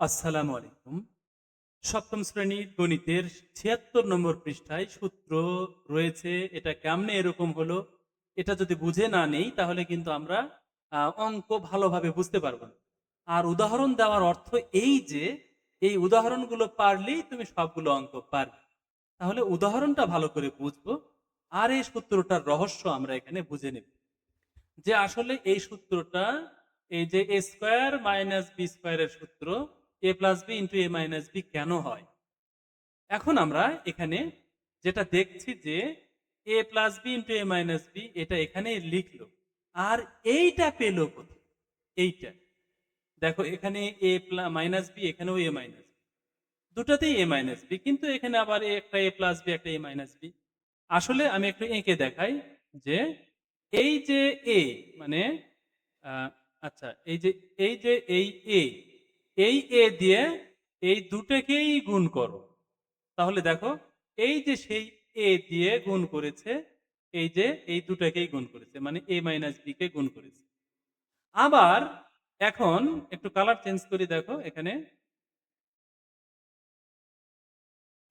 আসসালামু আলাইকুম। সপ্তম শ্রেণীর গণিতের ৭৬ নম্বর পৃষ্ঠায় সূত্র রয়েছে। এটা কেমনে এরকম হলো? এটা যদি বুঝে না নেই তাহলে কিন্তু আমরা অঙ্ক ভালোভাবে বুঝতে পারব না। আর উদাহরণ দেওয়ার অর্থ এই যে, এই উদাহরণগুলো পারলেই তুমি সবগুলো অঙ্ক পারবে। তাহলে উদাহরণটা ভালো করে বুঝবো। আর এই সূত্রটার রহস্য আমরা এখানে বুঝে নেব। যে আসলে এই সূত্রটা, এই যে a স্কয়ার মাইনাস b স্কয়ারের সূত্র, a plus b into a minus b কেন হয়? এখন আমরা এখানে যেটা দেখছি যে a plus b into a minus b এটা এখানেই লিখলো। আর এইটা পেল কোথায়? এইটা। দেখো এখানে a মাইনাস b, এখানেও a minus b। দুটাতেই a minus b, কিন্তু এখানে আবার একটা a প্লাস b, একটা a মাইনাস b। আসলে আমি একটু এঁকে দেখাই যে এই যে a মানে আহ, আচ্ছা, এই যে এই a দিয়ে এই দুটাকেই গুণ করো। তাহলে দেখো এই যে সেই a দিয়ে গুণ করেছে, এই যে এই দুটাকেই গুণ করেছে, মানে a মাইনাস b কে গুণ করেছে। আবার এখন একটু কালার চেঞ্জ করি, দেখো এখানে।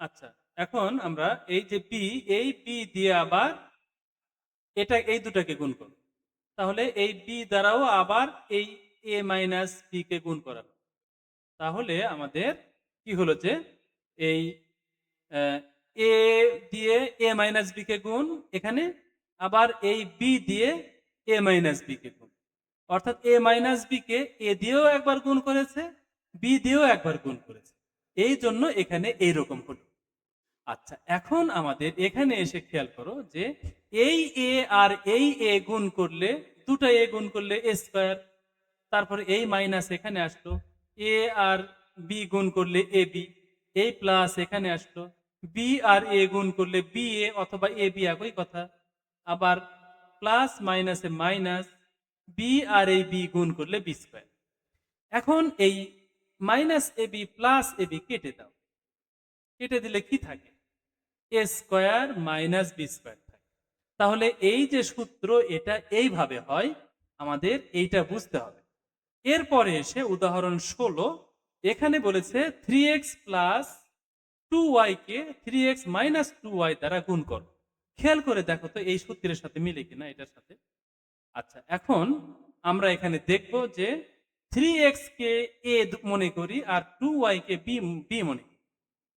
আচ্ছা, এখন আমরা এই যে b, এই b দিয়ে আবার এটা এই দুটাকে গুণ করব। তাহলে এই b দ্বারাও আবার এই a মাইনাস b কে গুণ করা হবে। তাহলে আমাদের কি হলো যে এই এ দিয়ে এ মাইনাস বি কে গুণ এখানে, আবার এই বি দিয়ে এ মাইনাস বি কে গুণ, অর্থাৎ এ মাইনাস বি কে এ দিয়েও একবার গুণ করেছে, বি দিয়েও একবার গুণ করেছে। এই জন্য এখানে এইরকম হলো। আচ্ছা, এখন আমাদের এখানে এসে খেয়াল করো যে এই এ আর এই এ গুণ করলে, দুটা এ গুণ করলে এ স্কয়ার, তারপরে এই মাইনাস এখানে আসলো, এ আর বি গুণ করলে এ বি, এই প্লাস এখানে আসলো, বি আর এ গুণ করলে বি এ অথবা এ বি একই কথা। আবার প্লাস মাইনাসে মাইনাস, বি আর এই বি গুণ করলে বি স্কয়ার। এখন এই minus A B plus A B কেটে দাও। কেটে দিলে কি থাকে? A square minus B square থাকে। তাহলে এই যে সূত্র, এটা এইভাবে হয়। আমাদের এইটা বুঝতে হবে। এরপরে এসে উদাহরণ 16, এখানে বলেছে 3x প্লাস 2y কে 3x মাইনাস 2y দ্বারা গুণ করো। খেয়াল করে দেখো তো এই সূত্রের সাথে মিলে কিনা এটার সাথে। আচ্ছা, এখন আমরা এখানে দেখব যে 3x কে a মনে করি আর 2y কে b b মনে করি।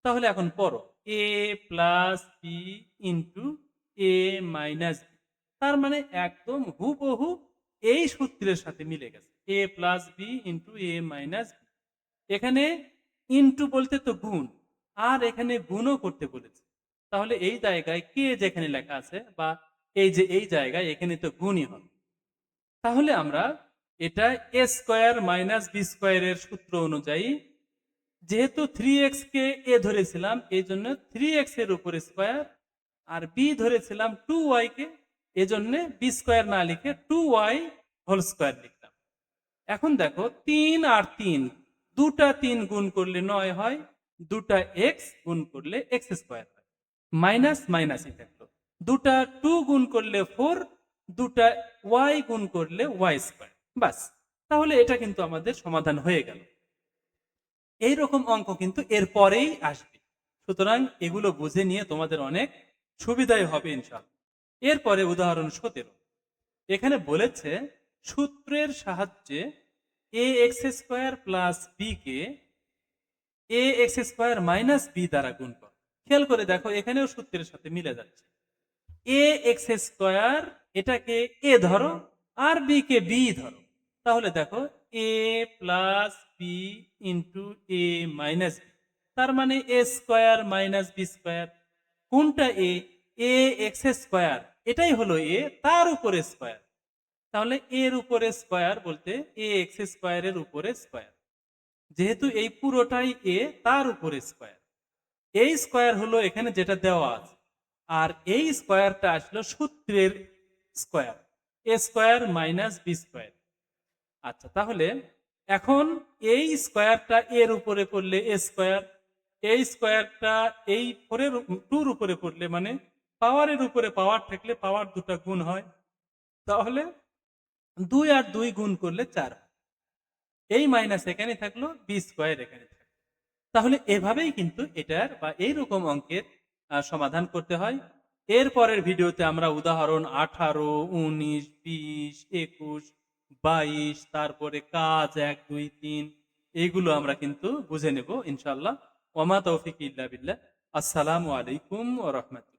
তাহলে এখন পড়ো a plus B into A minus B. তার মানে একদম হুবহু এই সূত্রের সাথে মিলে গেছে, A plus B into A minus B. এখানে ইন্টু বলতে তো গুণ, আর এখানে গুণও করতে বলেছে। তাহলে এই জায়গায় কে যেখানে লেখা আছে, বা এই যে এই জায়গায় এখানে তো গুণই হবে। তাহলে আমরা এটা এ স্কোয়ার মাইনাস বি স্কোয়ারের সূত্র অনুযায়ী, যেহেতু 3x কে a ধরেছিলাম এই জন্য 3x এর উপরে স্কয়ার, আর b ধরেছিলাম 2y কে, এজন্য b স্কয়ার না লিখে 2y হোল স্কয়ার লিখলাম। এখন দেখো 3 আর 3, দুটা 3 গুণ করলে 9 হয়, দুটা x গুণ করলে x স্কয়ার হয়। মাইনাস মাইনাসই থাকলো। দুটা 2 গুণ করলে 4, দুটা y গুণ করলে y স্কয়ার। বাস, তাহলে এটা কিন্তু আমাদের সমাধান হয়ে গেল। এইরকম অঙ্ক কিন্তু এর পরেই আসবে। সুতরাং এগুলো বুঝে নিয়ে তোমাদের অনেক সুবিধাই হবে ইনশাআল্লাহ। এরপরে উদাহরণ 17, এখানে বলেছে সূত্রের সাহায্যে এ এক্স স্কোয়ার প্লাস বি কে এ এক্স স্কোয়ার মাইনাস বি দ্বারা গুণ কর। খেয়াল করে দেখো এখানেও সূত্রের সাথে মিলে যাচ্ছে। এ এক্স স্কোয়ার এটাকে এ ধরো, আর বি কে বি ধরো। তাহলে দেখো এ plus B into A minus B, তার মানে এ স্কোয়ার মাইনাস বি স্কোয়ার। কোনটা এ? এ এক্স স্কোয়ার, এটাই হলো এ, তার উপরে স্কোয়ার। তাহলে এর উপরে স্কোয়ার বলতে এ এক্স স্কোয়ারের উপরে স্কোয়ার। যেহেতু এই পুরোটাই এ, তার উপরে স্কোয়ার। এই স্কোয়ার হলো এখানে যেটা দেওয়া আছে, আর এই স্কোয়ারটা আসলো সূত্রের স্কোয়ার, এ স্কোয়ার মাইনাস বি স্কোয়ার। আচ্ছা, তাহলে এখন এই স্কোয়ারটা এর উপরে করলে এ স্কোয়ার, এই স্কোয়ারটা এই ফোরের টুর উপরে করলে, মানে পাওয়ারের উপরে পাওয়ার থাকলে পাওয়ার দুটা গুণ হয়। তাহলে 2 আর 2 গুণ করলে 4। এই মাইনাস এখানে থাকলো, বি স্কোয়ার এখানে থাকলো। তাহলে এভাবেই কিন্তু এটার বা এইরকম অঙ্কের সমাধান করতে হয়। এর পরের ভিডিওতে আমরা উদাহরণ 18, 19, 20, 21, 22, তারপরে কাজ 1, 2, 3 এইগুলো আমরা কিন্তু বুঝে নেব ইনশাআল্লাহ। ওমা তৌফিক ইল্লা বিল্লাহ। আসসালামু আলাইকুম ওয়া রাহমাতুল্লাহ।